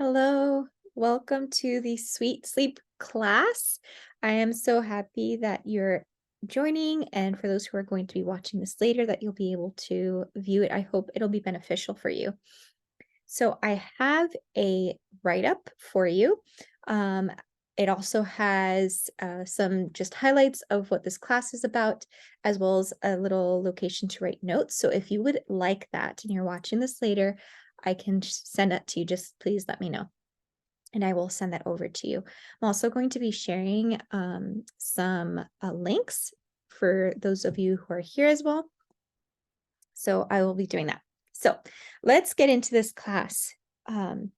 Hello, welcome to the Sweet Sleep class. I am so happy that you're joining, and for those who are going to be watching this later, that you'll be able to view it. I hope it'll be beneficial for you. So, I have a write up for you. Um, it also has some just highlights of what this class is about, as well as a little location to write notes. So, if you would like that and you're watching this later, I can send that to you. Just please let me know and I will send that over to you. I'm also going to be sharing some links for those of you who are here as well. So I will be doing that. So let's get into this class. Um,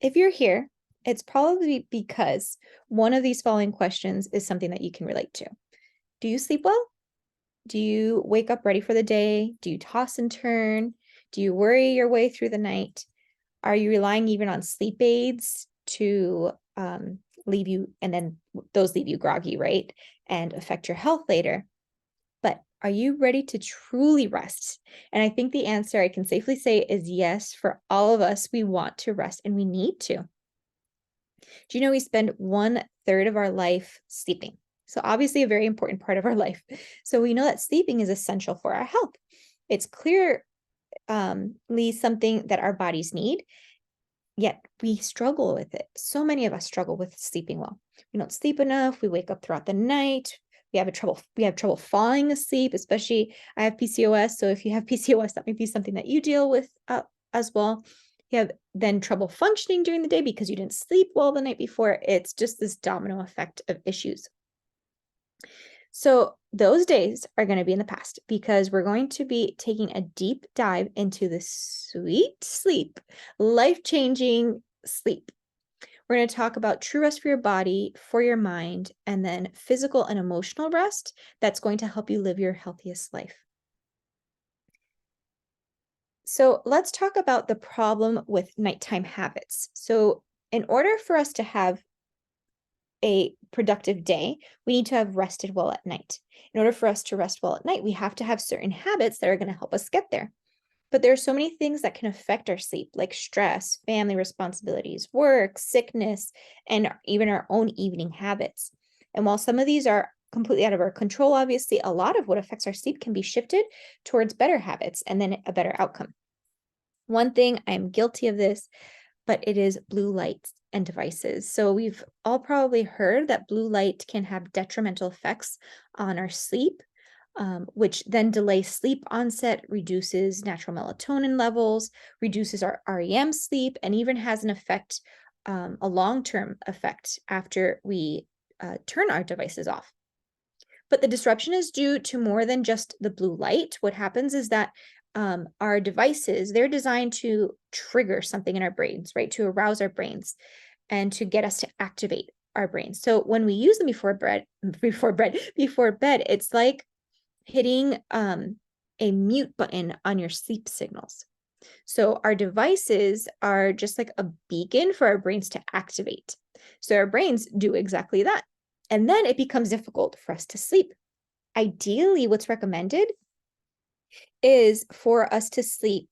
if you're here, it's probably because one of these following questions is something that you can relate to. Do you sleep well? Do you wake up ready for the day? Do you toss and turn? Do you worry your way through the night? Are you relying even on sleep aids to leave you, and then those leave you groggy, right? And affect your health later. But are you ready to truly rest? And I think the answer I can safely say is yes, for all of us. We want to rest and we need to. Do you know we spend 1/3 of our life sleeping? So, obviously, a very important part of our life. So, we know that sleeping is essential for our health. It's clearly something that our bodies need. Yet we struggle with it. So many of us struggle with sleeping well. We don't sleep enough. We wake up throughout the night. We have trouble falling asleep, especially I have PCOS. So if you have PCOS, that might be something that you deal with as well. You have then trouble functioning during the day because you didn't sleep well the night before. It's just this domino effect of issues. So those days are going to be in the past because we're going to be taking a deep dive into the sweet sleep, life-changing sleep. We're going to talk about true rest for your body, for your mind, and then physical and emotional rest that's going to help you live your healthiest life. So let's talk about the problem with nighttime habits. So in order for us to have a productive day, we need to have rested well at night. In order for us to rest well at night, we have to have certain habits that are going to help us get there. But there are so many things that can affect our sleep, like stress, family responsibilities, work, sickness, and even our own evening habits. And while some of these are completely out of our control, obviously, a lot of what affects our sleep can be shifted towards better habits and then a better outcome. One thing, I am guilty of this, but it is blue light and devices. So we've all probably heard that blue light can have detrimental effects on our sleep, which then delays sleep onset, reduces natural melatonin levels, reduces our REM sleep, and even has an effect, a long-term effect after we turn our devices off. But the disruption is due to more than just the blue light. What happens is that our devices, they're designed to trigger something in our brains, right? To arouse our brains and to get us to activate our brains. So when we use them before bed, it's like hitting a mute button on your sleep signals. So our devices are just like a beacon for our brains to activate. So our brains do exactly that. And then it becomes difficult for us to sleep. Ideally, what's recommended is for us to sleep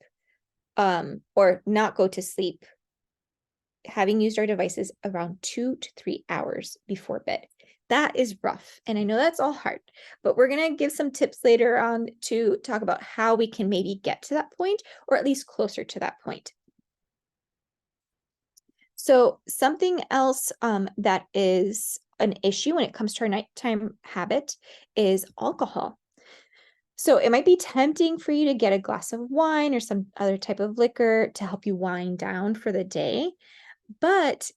or not go to sleep having used our devices around 2 to 3 hours before bed. That is rough. And I know that's all hard, but we're going to give some tips later on to talk about how we can maybe get to that point or at least closer to that point. So, something else that is an issue when it comes to our nighttime habit is alcohol. So it might be tempting for you to get a glass of wine or some other type of liquor to help you wind down for the day. But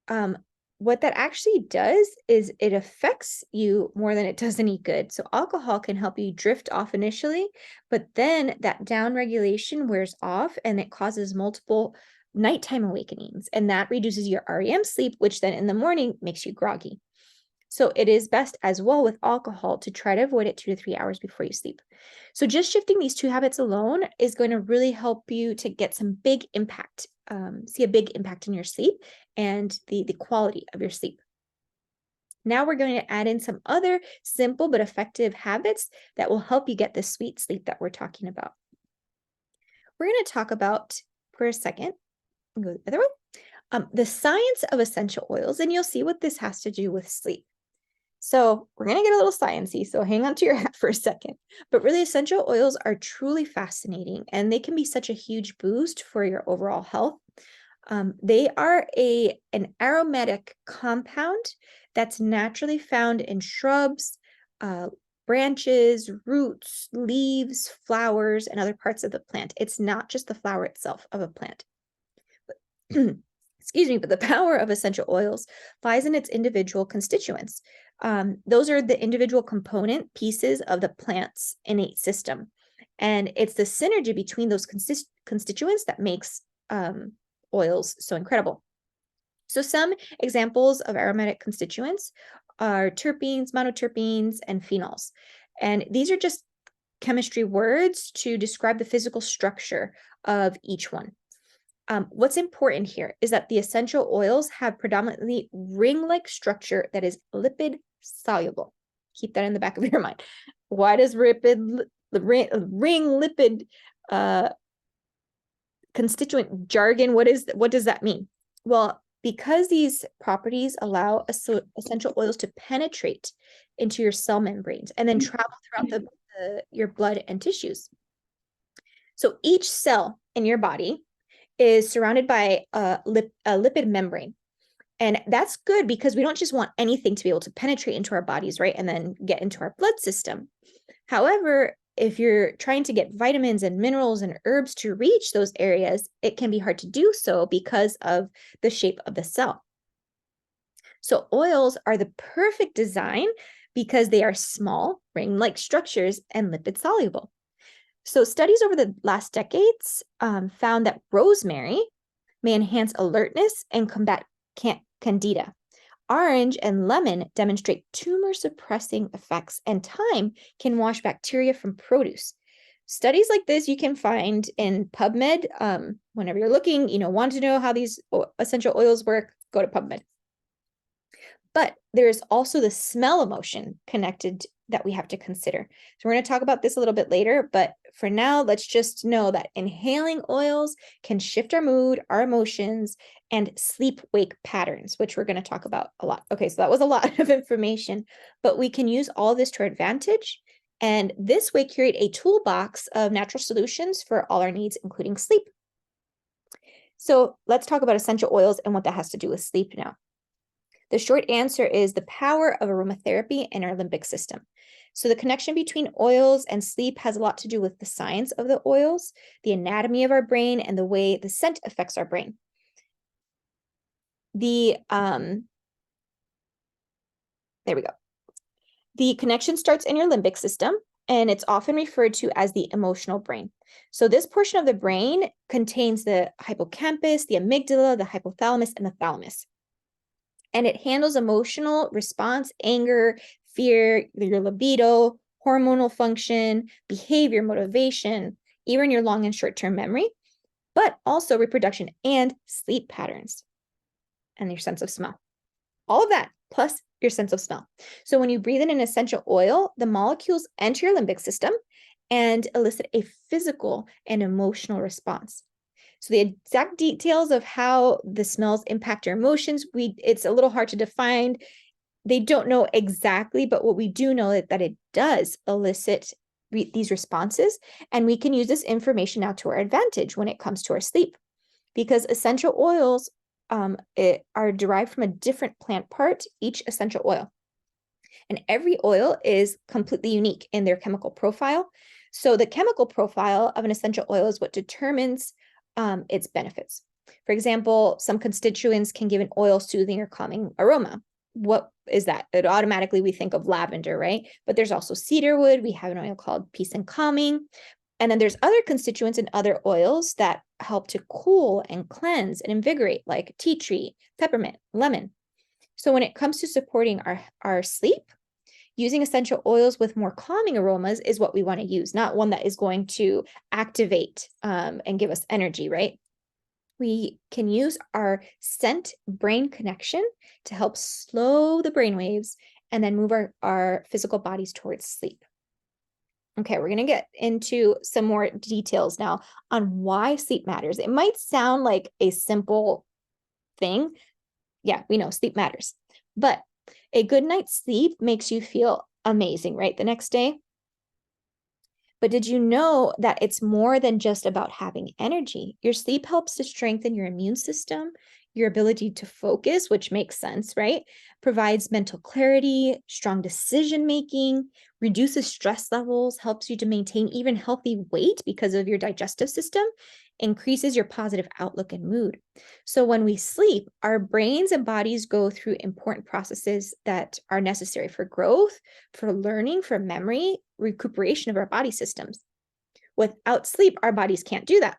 um, what that actually does is it affects you more than it does any good. So alcohol can help you drift off initially, but then that down regulation wears off and it causes multiple nighttime awakenings. And that reduces your REM sleep, which then in the morning makes you groggy. So it is best as well with alcohol to try to avoid it 2 to 3 hours before you sleep. So just shifting these two habits alone is going to really help you to get some big impact, see a big impact in your sleep and the quality of your sleep. Now we're going to add in some other simple but effective habits that will help you get the sweet sleep that we're talking about. We're going to talk about, for a second, go the other way. The science of essential oils, and you'll see what this has to do with sleep. So we're going to get a little sciencey, so hang on to your hat for a second. But really, essential oils are truly fascinating, and they can be such a huge boost for your overall health. They are an aromatic compound that's naturally found in shrubs, branches, roots, leaves, flowers, and other parts of the plant. It's not just the flower itself of a plant. Excuse me, but the power of essential oils lies in its individual constituents. Those are the individual component pieces of the plant's innate system. And it's the synergy between those constituents that makes oils so incredible. So some examples of aromatic constituents are terpenes, monoterpenes, and phenols. And these are just chemistry words to describe the physical structure of each one. What's important here is that the essential oils have predominantly ring-like structure that is lipid soluble. Keep that in the back of your mind. Why does ring lipid constituent jargon, what does that mean? Well, because these properties allow essential oils to penetrate into your cell membranes and then travel throughout your blood and tissues. So each cell in your body is surrounded by a lipid membrane. And that's good because we don't just want anything to be able to penetrate into our bodies, right? And then get into our blood system. However, if you're trying to get vitamins and minerals and herbs to reach those areas, it can be hard to do so because of the shape of the cell. So oils are the perfect design because they are small, ring-like structures and lipid soluble. So studies over the last decades found that rosemary may enhance alertness and combat candida. Orange and lemon demonstrate tumor-suppressing effects, and thyme can wash bacteria from produce. Studies like this you can find in PubMed. Whenever you're looking, want to know how these essential oils work, go to PubMed. But there is also the smell emotion connected that we have to consider. So we're going to talk about this a little bit later, but for now, let's just know that inhaling oils can shift our mood, our emotions, and sleep-wake patterns, which we're going to talk about a lot. Okay, so that was a lot of information, but we can use all this to our advantage, and this way create a toolbox of natural solutions for all our needs, including sleep. So let's talk about essential oils and what that has to do with sleep now. The short answer is the power of aromatherapy in our limbic system. So the connection between oils and sleep has a lot to do with the science of the oils, the anatomy of our brain, and the way the scent affects our brain. There we go. The connection starts in your limbic system, and it's often referred to as the emotional brain. So this portion of the brain contains the hippocampus, the amygdala, the hypothalamus, and the thalamus. And it handles emotional response, anger, fear, your libido, hormonal function, behavior, motivation, even your long and short-term memory, but also reproduction and sleep patterns and your sense of smell. All of that, plus your sense of smell. So when you breathe in an essential oil, the molecules enter your limbic system and elicit a physical and emotional response. So the exact details of how the smells impact your emotions, it's a little hard to define. They don't know exactly, but what we do know is that it does elicit these responses, and we can use this information now to our advantage when it comes to our sleep, because essential oils are derived from a different plant part, each essential oil. And every oil is completely unique in their chemical profile. So the chemical profile of an essential oil is what determines its benefits. For example, some constituents can give an oil soothing or calming aroma. What is that? We think of lavender, right? But there's also cedarwood. We have an oil called peace and calming. And then there's other constituents in other oils that help to cool and cleanse and invigorate, like tea tree, peppermint, lemon. So when it comes to supporting our sleep, using essential oils with more calming aromas is what we want to use, not one that is going to activate and give us energy, right? We can use our scent-brain connection to help slow the brain waves and then move our physical bodies towards sleep. Okay, we're going to get into some more details now on why sleep matters. It might sound like a simple thing. Yeah, we know sleep matters, but a good night's sleep makes you feel amazing, right? The next day. But did you know that it's more than just about having energy? Your sleep helps to strengthen your immune system, your ability to focus, which makes sense, right? Provides mental clarity, strong decision making, reduces stress levels, helps you to maintain even healthy weight because of your digestive system, increases your positive outlook and mood. So when we sleep, our brains and bodies go through important processes that are necessary for growth, for learning, for memory, recuperation of our body systems. Without sleep, our bodies can't do that.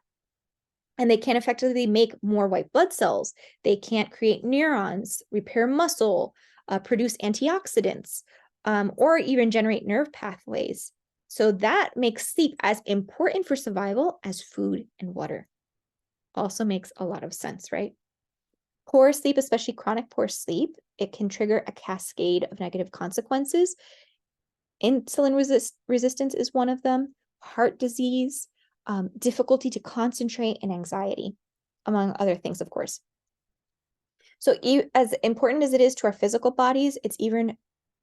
And they can't effectively make more white blood cells. They can't create neurons, repair muscle, produce antioxidants, or even generate nerve pathways. So that makes sleep as important for survival as food and water. Also makes a lot of sense, right? Poor sleep, especially chronic poor sleep, it can trigger a cascade of negative consequences. Insulin resistance is one of them, heart disease, difficulty to concentrate, and anxiety, among other things, of course. So as important as it is to our physical bodies, it's even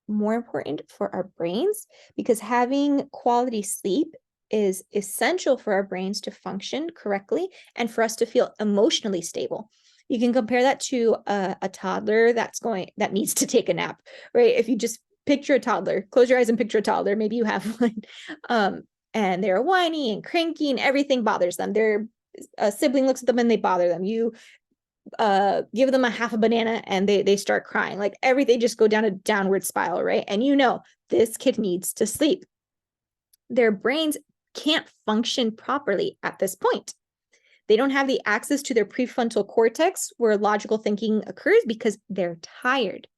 more important for our brains, because having quality sleep is essential for our brains to function correctly and for us to feel emotionally stable. You can compare that to a toddler that needs to take a nap, right? If you just picture a toddler, close your eyes and picture a toddler, maybe you have one, and they're whiny and cranky and everything bothers them. Their sibling looks at them and they bother them. You give them a half a banana and they start crying. Like everything just go down a downward spiral, right? And this kid needs to sleep. Their brains can't function properly at this point. They don't have the access to their prefrontal cortex where logical thinking occurs because they're tired.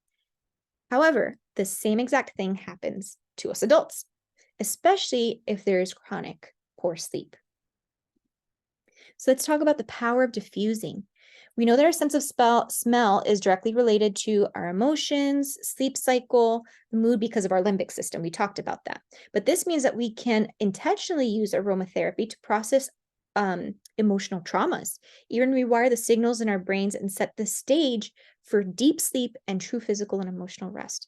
However, the same exact thing happens to us adults, especially if there's chronic poor sleep. So let's talk about the power of diffusing. We know that our sense of smell is directly related to our emotions, sleep cycle, mood because of our limbic system. We talked about that. But this means that we can intentionally use aromatherapy to process emotional traumas, even rewire the signals in our brains and set the stage for deep sleep and true physical and emotional rest.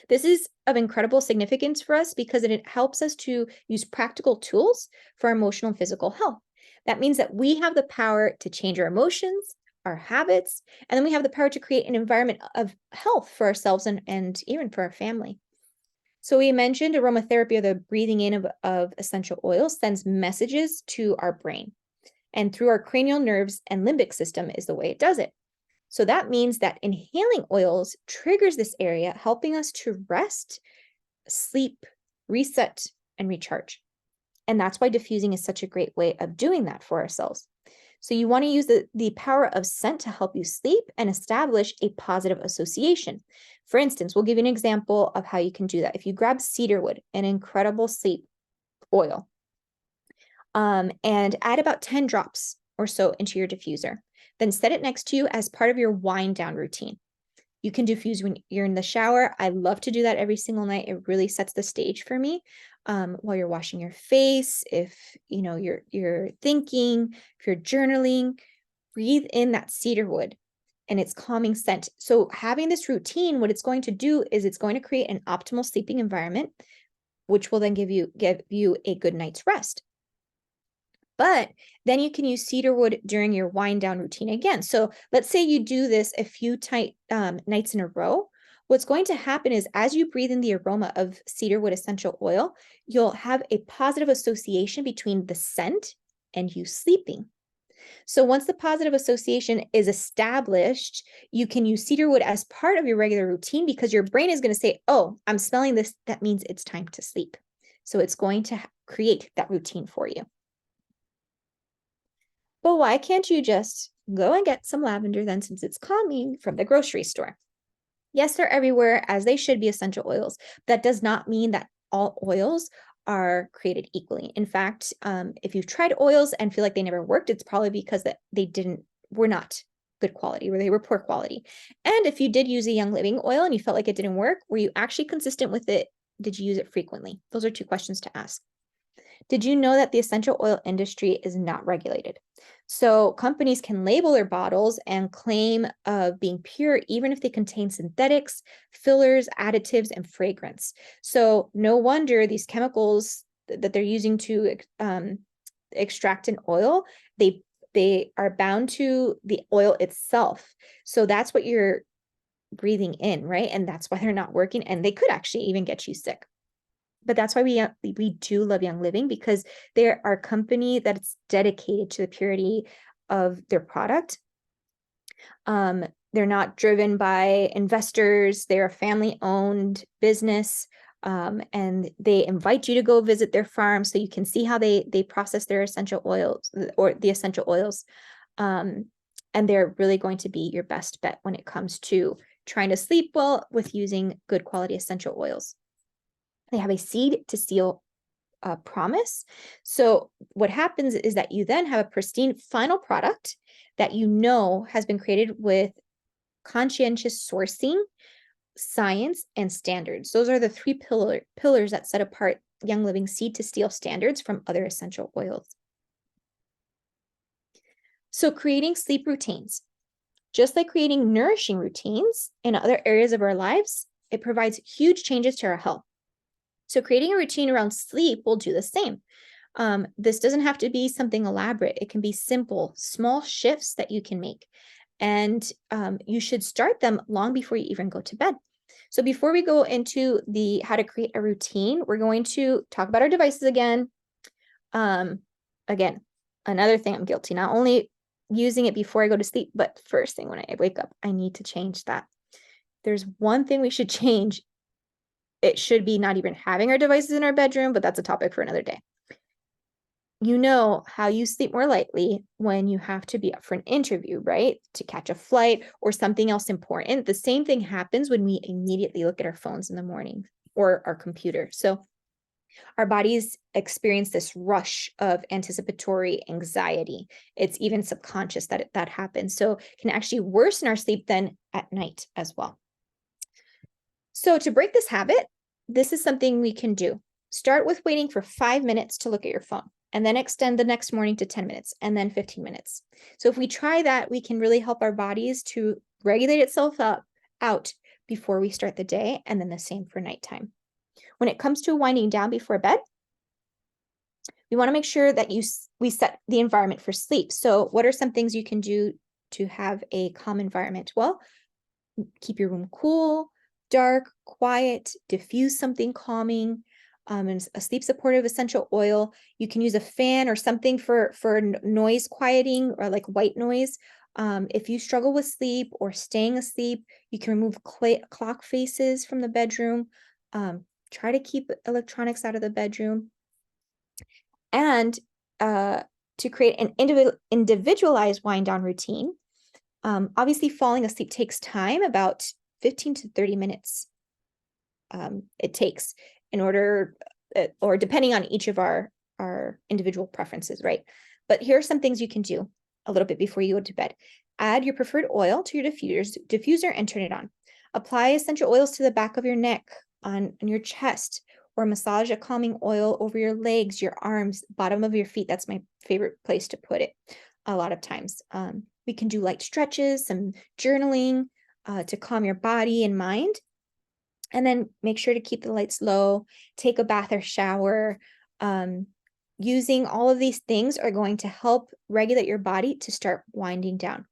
This is of incredible significance for us because it helps us to use practical tools for emotional and physical health. That means that we have the power to change our emotions, our habits, and then we have the power to create an environment of health for ourselves and even for our family. So we mentioned aromatherapy, or the breathing in of essential oils, sends messages to our brain. And through our cranial nerves and limbic system is the way it does it. So that means that inhaling oils triggers this area, helping us to rest, sleep, reset, and recharge. And that's why diffusing is such a great way of doing that for ourselves. So you want to use the power of scent to help you sleep and establish a positive association. For instance, we'll give you an example of how you can do that. If you grab cedarwood, an incredible sleep oil, and add about 10 drops or so into your diffuser, then set it next to you as part of your wind down routine. You can diffuse when you're in the shower. I love to do that every single night. It really sets the stage for me. While you're washing your face, if you're thinking, if you're journaling, breathe in that cedarwood and its calming scent. So having this routine, what it's going to do is it's going to create an optimal sleeping environment, which will then give you a good night's rest. But then you can use cedarwood during your wind down routine again. So let's say you do this a few nights in a row. What's going to happen is as you breathe in the aroma of cedarwood essential oil, you'll have a positive association between the scent and you sleeping. So once the positive association is established, you can use cedarwood as part of your regular routine because your brain is going to say, oh, I'm smelling this. That means it's time to sleep. So it's going to create that routine for you. But why can't you just go and get some lavender then, since it's calming, from the grocery store? Yes, they're everywhere, as they should be, essential oils. That does not mean that all oils are created equally. In fact, if you've tried oils and feel like they never worked, it's probably because that were not good quality, or they were poor quality. And if you did use a Young Living oil and you felt like it didn't work, were you actually consistent with it did you use it frequently? Those are 2 questions to ask. Did you know that the essential oil industry is not regulated? So companies can label their bottles and claim of being pure even if they contain synthetics, fillers, additives, and fragrance. So no wonder these chemicals that they're using to extract an oil, they are bound to the oil itself. So that's what you're breathing in, right? And that's why they're not working, and they could actually even get you sick. But that's why we do love Young Living, because they're our company that's dedicated to the purity of their product. They're not driven by investors. They're a family-owned business, and they invite you to go visit their farm so you can see how they process their essential oils, or the essential oils. And they're really going to be your best bet when it comes to trying to sleep well with using good quality essential oils. They have a seed to seal promise. So what happens is that you then have a pristine final product that you know has been created with conscientious sourcing, science, and standards. Those are the 3 pillars that set apart Young Living seed to steel standards from other essential oils. So creating sleep routines. Just like creating nourishing routines in other areas of our lives, it provides huge changes to our health. So creating a routine around sleep will do the same. This doesn't have to be something elaborate. It can be simple, small shifts that you can make. And you should start them long before you even go to bed. So before we go into how to create a routine, we're going to talk about our devices again. Again, another thing I'm guilty, not only using it before I go to sleep, but first thing when I wake up, I need to change that. There's one thing we should change. It should be not even having our devices in our bedroom, but that's a topic for another day. You know how you sleep more lightly when you have to be up for an interview, right? To catch a flight or something else important. The same thing happens when we immediately look at our phones in the morning or our computer. So our bodies experience this rush of anticipatory anxiety. It's even subconscious that happens. So it can actually worsen our sleep then at night as well. So to break this habit, this is something we can do. Start with waiting for 5 minutes to look at your phone, and then extend the next morning to 10 minutes, and then 15 minutes. So if we try that, we can really help our bodies to regulate itself out before we start the day, and then the same for nighttime. When it comes to winding down before bed, we want to make sure that we set the environment for sleep. So what are some things you can do to have a calm environment? Well, keep your room cool, dark, quiet, diffuse something calming, and a sleep supportive essential oil. You can use a fan or something for noise quieting, or like white noise. If you struggle with sleep or staying asleep, you can remove clock faces from the bedroom. Try to keep electronics out of the bedroom. And to create an individualized wind down routine, obviously falling asleep takes time, about 15 to 30 minutes. It takes in order, or depending on each of our individual preferences, right? But here are some things you can do a little bit before you go to bed. Add your preferred oil to your diffuser and turn it on. Apply essential oils to the back of your neck, on your chest, or massage a calming oil over your legs, your arms, bottom of your feet. That's my favorite place to put it a lot of times. We can do light stretches, some journaling to calm your body and mind. And then make sure to keep the lights low, take a bath or shower. Using all of these things are going to help regulate your body to start winding down.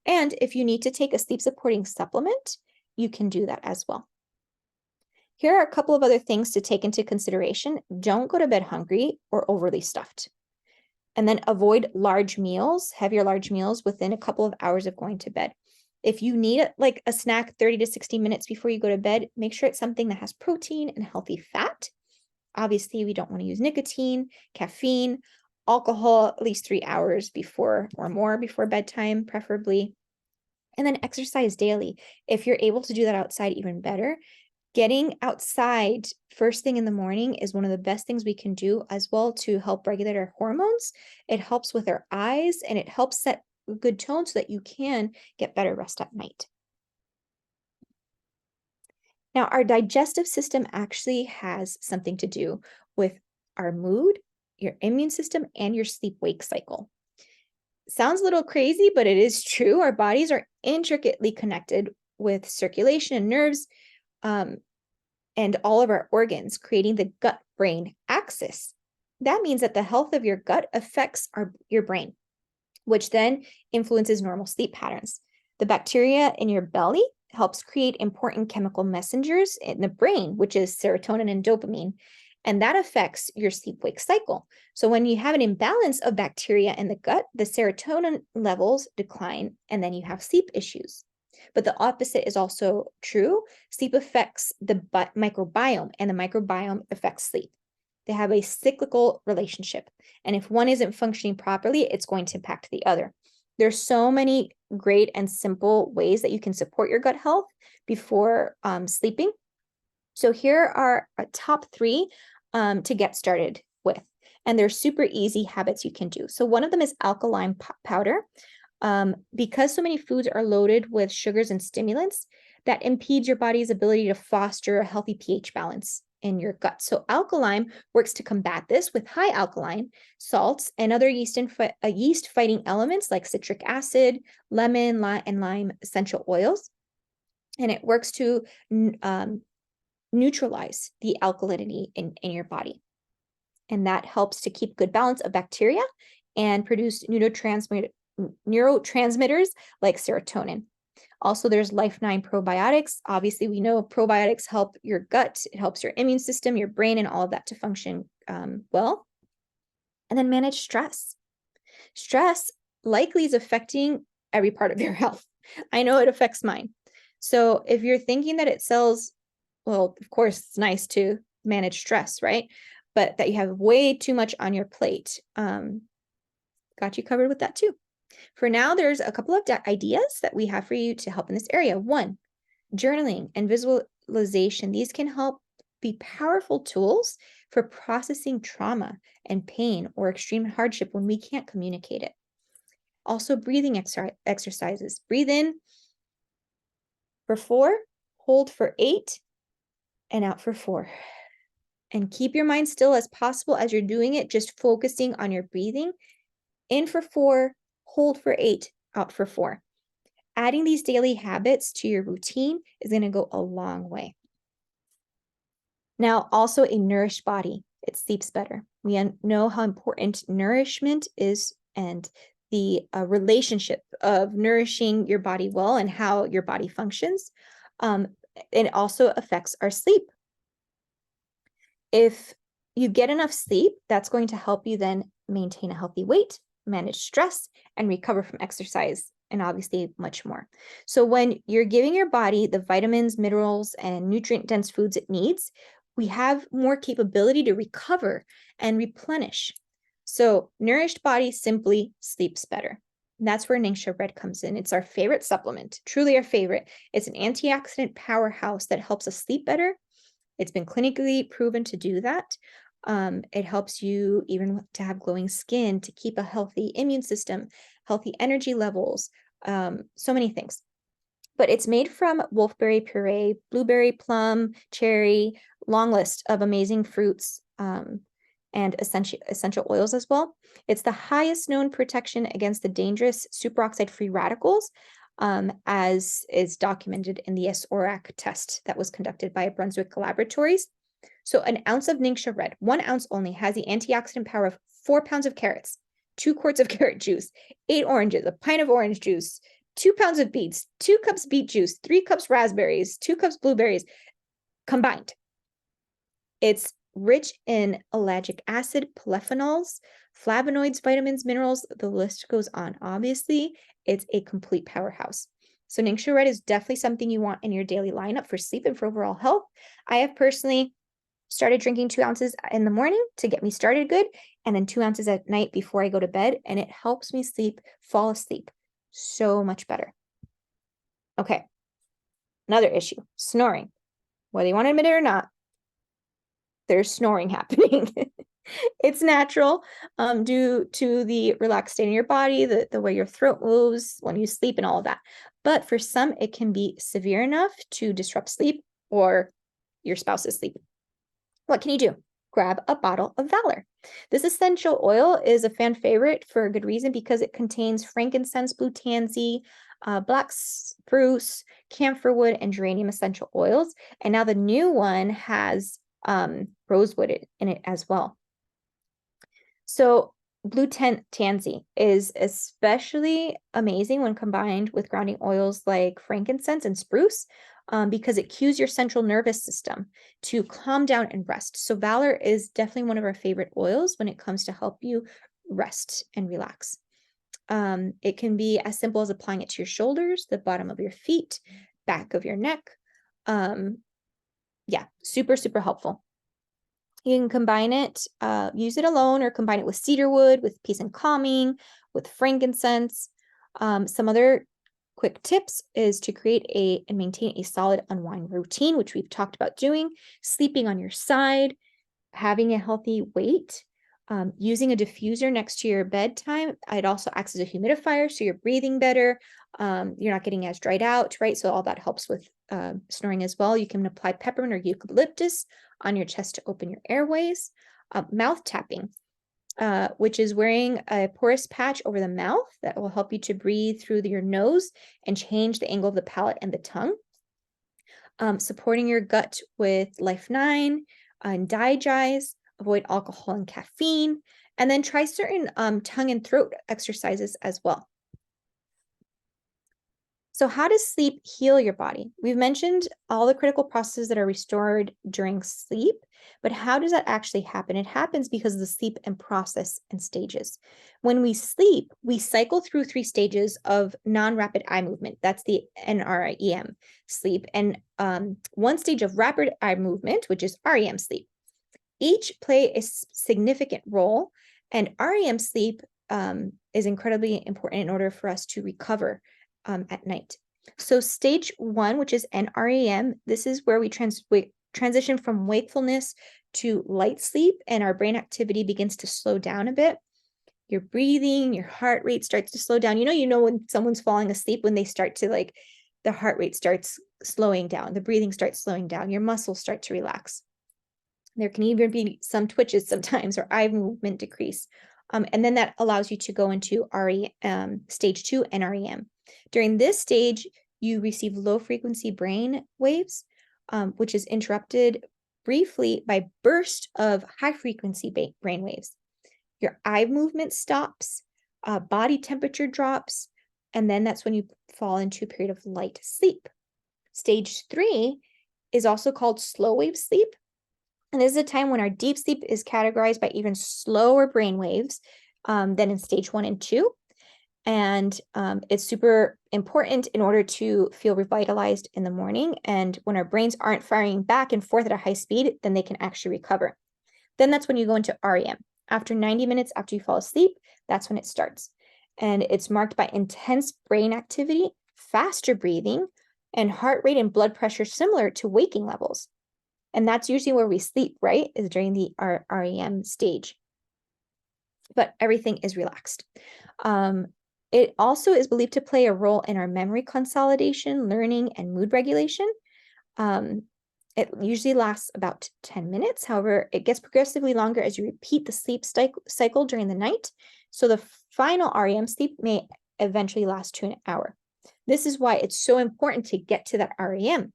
And if you need to take a sleep supporting supplement, you can do that as well. Here are a couple of other things to take into consideration. Don't go to bed hungry or overly stuffed. And then avoid large meals, heavier large meals within a couple of hours of going to bed. If you need like a snack 30 to 60 minutes before you go to bed, make sure it's something that has protein and healthy fat. Obviously, we don't want to use nicotine, caffeine, alcohol at least 3 hours before or more before bedtime, preferably. And then exercise daily. If you're able to do that outside, even better. Getting outside first thing in the morning is one of the best things we can do as well to help regulate our hormones. It helps with our eyes, and it helps set a good tone so that you can get better rest at night. Now, our digestive system actually has something to do with our mood, your immune system, and your sleep-wake cycle. Sounds a little crazy, but it is true. Our bodies are intricately connected with circulation and nerves, um, and all of our organs, creating the gut-brain axis. That means that the health of your gut affects your brain, which then influences normal sleep patterns. The bacteria in your belly helps create important chemical messengers in the brain, which is serotonin and dopamine, and that affects your sleep-wake cycle. So when you have an imbalance of bacteria in the gut, the serotonin levels decline, and then you have sleep issues. But the opposite is also true. Sleep affects the microbiome, and the microbiome affects sleep. They have a cyclical relationship. And if one isn't functioning properly, it's going to impact the other. There's so many great and simple ways that you can support your gut health before sleeping. So here are a top 3 to get started with. And they're super easy habits you can do. So one of them is alkaline powder. Because so many foods are loaded with sugars and stimulants, that impedes your body's ability to foster a healthy pH balance in your gut. So alkaline works to combat this with high alkaline salts and other yeast-fighting elements like citric acid, lemon, and lime essential oils. And it works to neutralize the alkalinity in your body. And that helps to keep good balance of bacteria and produce neurotransmitters like serotonin. Also, there's Life9 probiotics. Obviously, we know probiotics help your gut. It helps your immune system, your brain, and all of that to function well. And then manage stress. Stress likely is affecting every part of your health. I know it affects mine. So if you're thinking that it sells, well, of course, it's nice to manage stress, right? But that you have way too much on your plate. Got you covered with that too. For now, there's a couple of ideas that we have for you to help in this area. 1, journaling and visualization. These can help be powerful tools for processing trauma and pain or extreme hardship when we can't communicate it. Also, breathing exercises. Breathe in for 4, hold for 8, and out for 4. And keep your mind still as possible as you're doing it, just focusing on your breathing. In for 4, hold for 8, out for 4. Adding these daily habits to your routine is going to go a long way. Now, also a nourished body, it sleeps better. We know how important nourishment is and the relationship of nourishing your body well and how your body functions. It also affects our sleep. If you get enough sleep, that's going to help you then maintain a healthy weight, manage stress, and recover from exercise, and obviously much more. So when you're giving your body the vitamins, minerals, and nutrient-dense foods it needs, we have more capability to recover and replenish. So nourished body simply sleeps better. And that's where Ningxia Red comes in. It's our favorite supplement, truly our favorite. It's an antioxidant powerhouse that helps us sleep better. It's been clinically proven to do that. It helps you even to have glowing skin, to keep a healthy immune system, healthy energy levels, so many things. But it's made from wolfberry puree, blueberry, plum, cherry, long list of amazing fruits and essential oils as well. It's the highest known protection against the dangerous superoxide free radicals, as is documented in the SORAC test that was conducted by Brunswick Laboratories. So an ounce of Ningxia Red, 1 ounce only, has the antioxidant power of 4 pounds of carrots, 2 quarts of carrot juice, 8 oranges, a pint of orange juice, 2 pounds of beets, 2 cups beet juice, 3 cups raspberries, 2 cups blueberries combined. It's rich in ellagic acid, polyphenols, flavonoids, vitamins, minerals, the list goes on. Obviously, it's a complete powerhouse. So Ningxia Red is definitely something you want in your daily lineup for sleep and for overall health. I have personally started drinking 2 ounces in the morning to get me started good, and then 2 ounces at night before I go to bed, and it helps me fall asleep so much better. Okay, another issue, snoring. Whether you want to admit it or not, there's snoring happening. It's natural due to the relaxed state in your body, the way your throat moves when you sleep and all of that. But for some, it can be severe enough to disrupt sleep. or your spouse is sleeping. What can you do? Grab a bottle of Valor. This essential oil is a fan favorite for a good reason because it contains frankincense, blue tansy, black spruce, camphor and geranium essential oils. And now the new one has rosewood in it as well. So blue tansy is especially amazing when combined with grounding oils like frankincense and spruce, because it cues your central nervous system to calm down and rest. So Valor is definitely one of our favorite oils when it comes to help you rest and relax. It can be as simple as applying it to your shoulders, the bottom of your feet, back of your neck. Yeah, super, super helpful. You can combine it, use it alone or combine it with cedarwood, with peace and calming, with frankincense. Some other quick tips is to create and maintain a solid unwind routine, which we've talked about doing, sleeping on your side, having a healthy weight, using a diffuser next to your bedtime. It also acts as a humidifier, so you're breathing better. You're not getting as dried out, right? So all that helps with snoring as well. You can apply peppermint or eucalyptus on your chest to open your airways. Mouth tapping, which is wearing a porous patch over the mouth that will help you to breathe through your nose and change the angle of the palate and the tongue. Supporting your gut with Life9 and Digize. Avoid alcohol and caffeine, and then try certain tongue and throat exercises as well. So how does sleep heal your body? We've mentioned all the critical processes that are restored during sleep, but how does that actually happen? It happens because of the sleep and process and stages. When we sleep, we cycle through 3 stages of non-rapid eye movement. That's the NREM sleep, and 1 stage of rapid eye movement, which is REM sleep. Each play a significant role, and REM sleep is incredibly important in order for us to recover at night. So stage 1, which is NREM, this is where we transition from wakefulness to light sleep, and our brain activity begins to slow down a bit. Your breathing, your heart rate starts to slow down. You know when someone's falling asleep, when they start to the heart rate starts slowing down, the breathing starts slowing down, your muscles start to relax. There can even be some twitches sometimes or eye movement decrease. And then that allows you to go into stage 2, NREM. During this stage, you receive low frequency brain waves, which is interrupted briefly by bursts of high frequency brain waves. Your eye movement stops, body temperature drops, and then that's when you fall into a period of light sleep. Stage 3 is also called slow wave sleep. And this is a time when our deep sleep is categorized by even slower brain waves than in stage 1 and 2. And it's super important in order to feel revitalized in the morning. And when our brains aren't firing back and forth at a high speed, then they can actually recover. Then that's when you go into REM. After 90 minutes after you fall asleep, that's when it starts. And it's marked by intense brain activity, faster breathing, and heart rate and blood pressure similar to waking levels. And that's usually where we sleep, right? Is during the REM stage. But everything is relaxed. It also is believed to play a role in our memory consolidation, learning, and mood regulation. It usually lasts about 10 minutes. However, it gets progressively longer as you repeat the sleep cycle during the night. So the final REM sleep may eventually last to an hour. This is why it's so important to get to that REM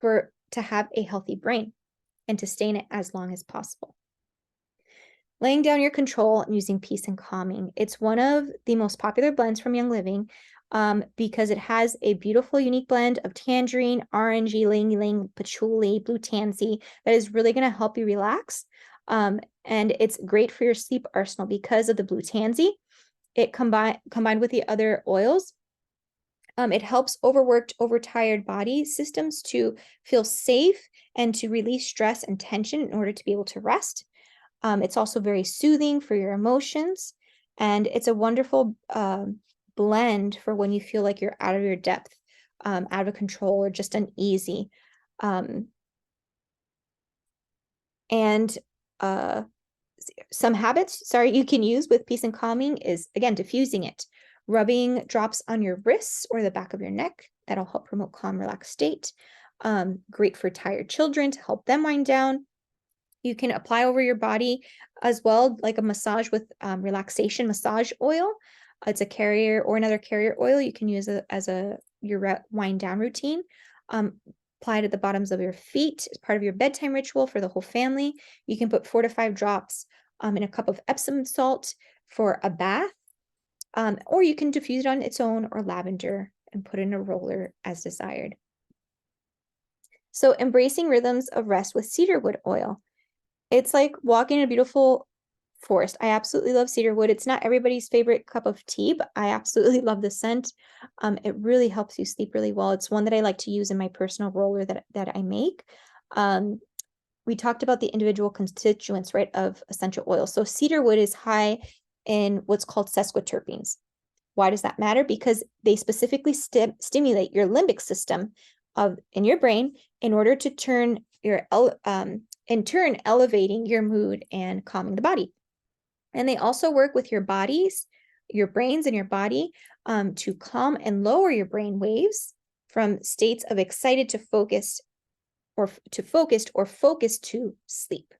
to have a healthy brain and to stay in it as long as possible. Laying down your control and using peace and calming. It's one of the most popular blends from Young Living because it has a beautiful, unique blend of tangerine, orange, ylang ylang, patchouli, blue tansy that is really going to help you relax. And it's great for your sleep arsenal because of the blue tansy. It combined with the other oils, it helps overworked, overtired body systems to feel safe and to release stress and tension in order to be able to rest. It's also very soothing for your emotions, and it's a wonderful blend for when you feel like you're out of your depth, out of control, or just uneasy. And some habits, you can use with peace and calming is, again, diffusing it. Rubbing drops on your wrists or the back of your neck. That'll help promote calm, relaxed state. great for tired children to help them wind down. You can apply over your body as well, like a massage with relaxation massage oil. It's a carrier or another carrier oil you can use as your wind down routine. Apply it at the bottoms of your feet as part of your bedtime ritual for the whole family. You can put 4 to 5 drops in a cup of Epsom salt for a bath, or you can diffuse it on its own or lavender and put in a roller as desired. So embracing rhythms of rest with cedarwood oil. It's like walking in a beautiful forest. I absolutely love cedarwood. It's not everybody's favorite cup of tea, but I absolutely love the scent. It really helps you sleep really well. It's one that I like to use in my personal roller that I make. We talked about the individual constituents, right, of essential oil. So cedarwood is high in what's called sesquiterpenes. Why does that matter? Because they specifically stimulate your limbic system in your brain in order to turn your in turn elevating your mood and calming the body. And they also work with your bodies, your brains and your body to calm and lower your brain waves from states of excited to focused or focused to sleep.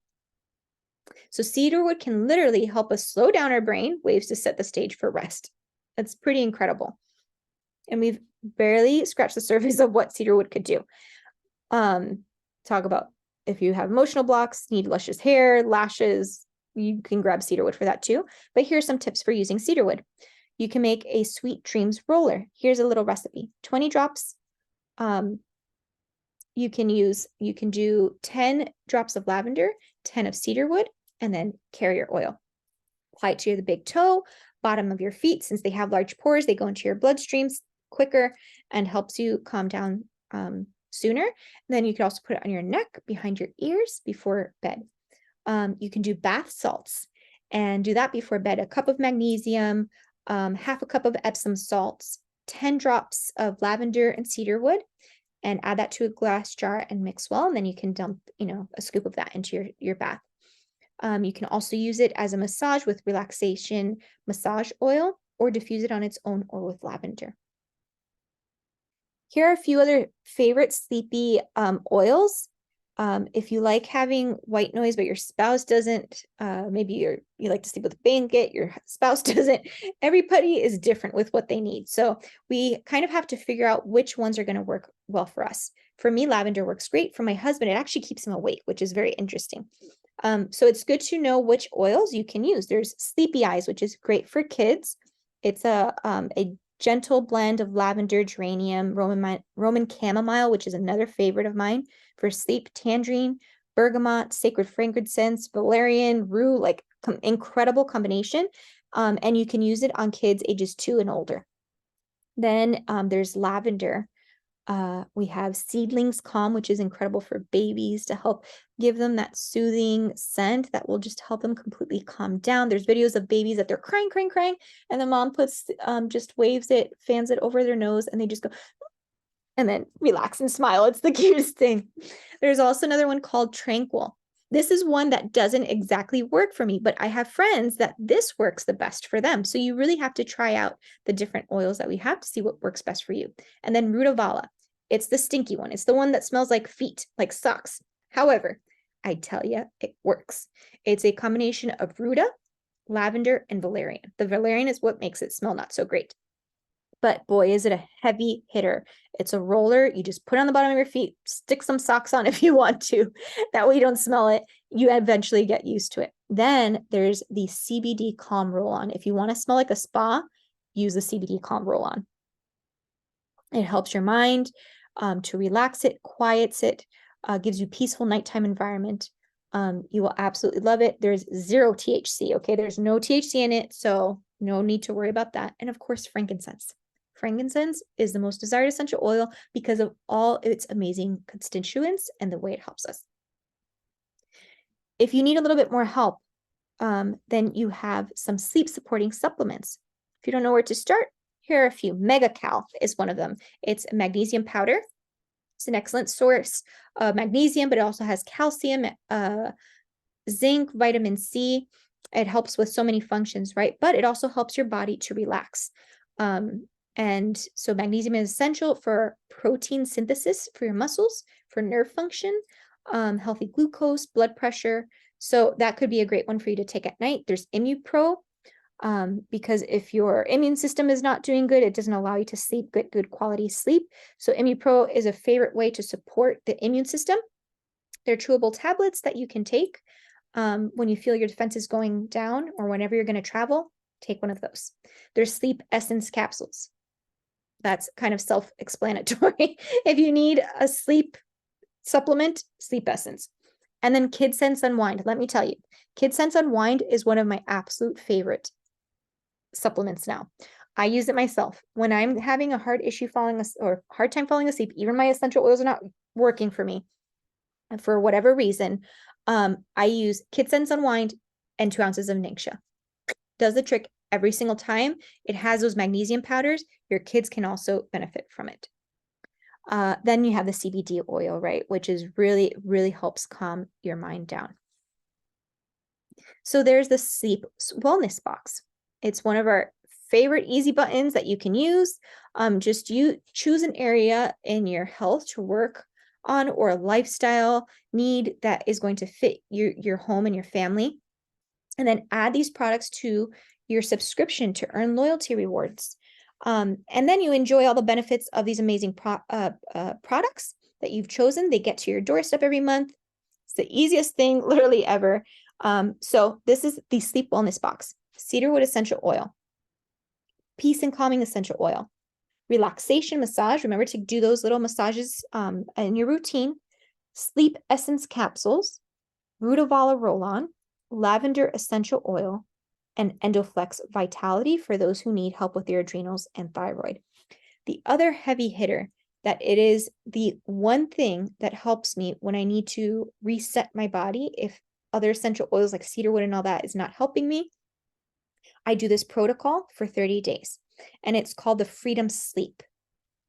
So cedarwood can literally help us slow down our brain waves to set the stage for rest. That's pretty incredible. And we've barely scratched the surface of what cedarwood could do. Talk about if you have emotional blocks, need luscious hair, lashes, you can grab cedarwood for that too. But here's some tips for using cedarwood. You can make a sweet dreams roller. Here's a little recipe. 20 drops. You can do 10 drops of lavender, 10 of cedarwood, and then carrier oil. Apply it to the big toe, bottom of your feet. Since they have large pores, they go into your bloodstreams quicker and helps you calm down sooner. And then you can also put it on your neck, behind your ears before bed. You can do bath salts and do that before bed. A cup of magnesium, half a cup of Epsom salts, 10 drops of lavender and cedarwood, and add that to a glass jar and mix well. And then you can dump, a scoop of that into your bath. You can also use it as a massage with relaxation massage oil, or diffuse it on its own or with lavender. Here are a few other favorite sleepy oils. If you like having white noise, but your spouse doesn't, maybe you like to sleep with a blanket, your spouse doesn't, everybody is different with what they need. So we kind of have to figure out which ones are going to work well for us. For me, lavender works great. For my husband, it actually keeps him awake, which is very interesting. So it's good to know which oils you can use. There's Sleepy Eyes, which is great for kids. It's a gentle blend of lavender, geranium, Roman chamomile, which is another favorite of mine for sleep, tangerine, bergamot, sacred frankincense, valerian, rue, like incredible combination. And you can use it on kids ages 2 and older. Then there's lavender. We have Seedlings Calm, which is incredible for babies to help give them that soothing scent that will just help them completely calm down. There's videos of babies that they're crying, and the mom just waves it, fans it over their nose, and they just go, and then relax and smile. It's the cutest thing. There's also another one called Tranquil. This is one that doesn't exactly work for me, but I have friends that this works the best for them. So you really have to try out the different oils that we have to see what works best for you. And then Rutavala. It's the stinky one. It's the one that smells like feet, like socks. However, I tell you, it works. It's a combination of ruta, lavender, and valerian. The valerian is what makes it smell not so great. But boy, is it a heavy hitter. It's a roller. You just put it on the bottom of your feet, stick some socks on if you want to. That way you don't smell it. You eventually get used to it. Then there's the CBD Calm Roll-On. If you want to smell like a spa, use the CBD Calm Roll-On. It helps your mind to relax it, quiets it, gives you peaceful nighttime environment. You will absolutely love it. There's 0 THC, okay? There's no THC in it, so no need to worry about that. And of course, frankincense. Frankincense is the most desired essential oil because of all its amazing constituents and the way it helps us. If you need a little bit more help, then you have some sleep supporting supplements. If you don't know where to start, here are a few. MegaCal is one of them. It's magnesium powder. It's an excellent source of magnesium, but it also has calcium, zinc, vitamin C. It helps with so many functions, right? But it also helps your body to relax. And so magnesium is essential for protein synthesis for your muscles, for nerve function, healthy glucose, blood pressure. So that could be a great one for you to take at night. There's ImmuPro, because if your immune system is not doing good, it doesn't allow you to sleep, good quality sleep. So ImmuPro is a favorite way to support the immune system. They're chewable tablets that you can take when you feel your defenses going down or whenever you're going to travel. Take one of those. There's Sleep Essence capsules. That's kind of self-explanatory. If you need a sleep supplement, Sleep Essence. And then KidSense Unwind. Let me tell you, KidSense Unwind is one of my absolute favorite supplements now. I use it myself when I'm having a hard time falling asleep. Even my essential oils are not working for me, and for whatever reason, I use KidSense Unwind and 2 ounces of Ningxia. Does the trick every single time. It has those magnesium powders. Your kids can also benefit from it. Then you have the CBD oil, right? Which is really, really helps calm your mind down. So there's the Sleep Wellness Box. It's one of our favorite easy buttons that you can use. Just you choose an area in your health to work on or a lifestyle need that is going to fit your home and your family. And then add these products to your subscription to earn loyalty rewards. And then you enjoy all the benefits of these amazing products that you've chosen. They get to your doorstep every month. It's the easiest thing literally ever. So this is the Sleep Wellness Box. Cedarwood Essential Oil. Peace and Calming Essential Oil. Relaxation Massage. Remember to do those little massages in your routine. Sleep Essence Capsules. Rutavala Roll-On. Lavender Essential Oil, and Endoflex Vitality for those who need help with their adrenals and thyroid. The other heavy hitter that it is the one thing that helps me when I need to reset my body if other essential oils like cedarwood and all that is not helping me. I do this protocol for 30 days, and it's called the Freedom Sleep.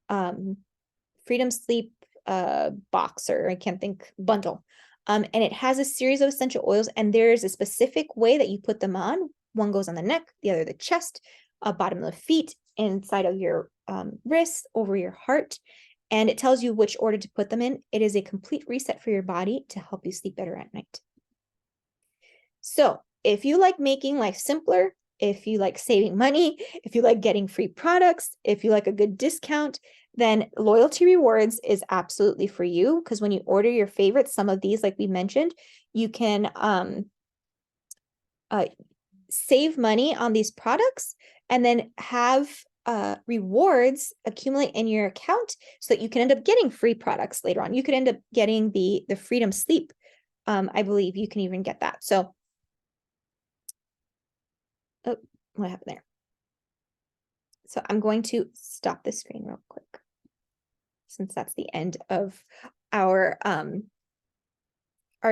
Freedom Sleep box, or I can't think, bundle. And it has a series of essential oils, and there's a specific way that you put them on. One goes on the neck, the other the chest, bottom of the feet, inside of your wrists, over your heart. And it tells you which order to put them in. It is a complete reset for your body to help you sleep better at night. So if you like making life simpler, if you like saving money, if you like getting free products, if you like a good discount, then loyalty rewards is absolutely for you, because when you order your favorites, some of these, like we mentioned, you can save money on these products and then have rewards accumulate in your account so that you can end up getting free products later on. You could end up getting the Freedom Sleep. I believe you can even get that. So, oh, what happened there? So I'm going to stop the screen real quick, since that's the end of our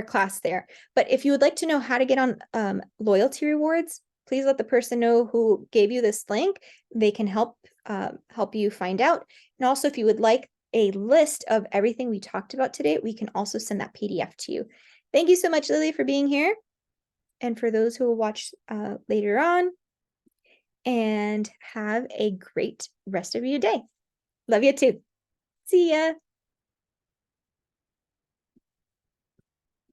class there. But if you would like to know how to get on loyalty rewards, please let the person know who gave you this link. They can help you find out. And also, if you would like a list of everything we talked about today, we can also send that PDF to you. Thank you so much, Lily, for being here. And for those who will watch later on, and have a great rest of your day. Love you too. See ya.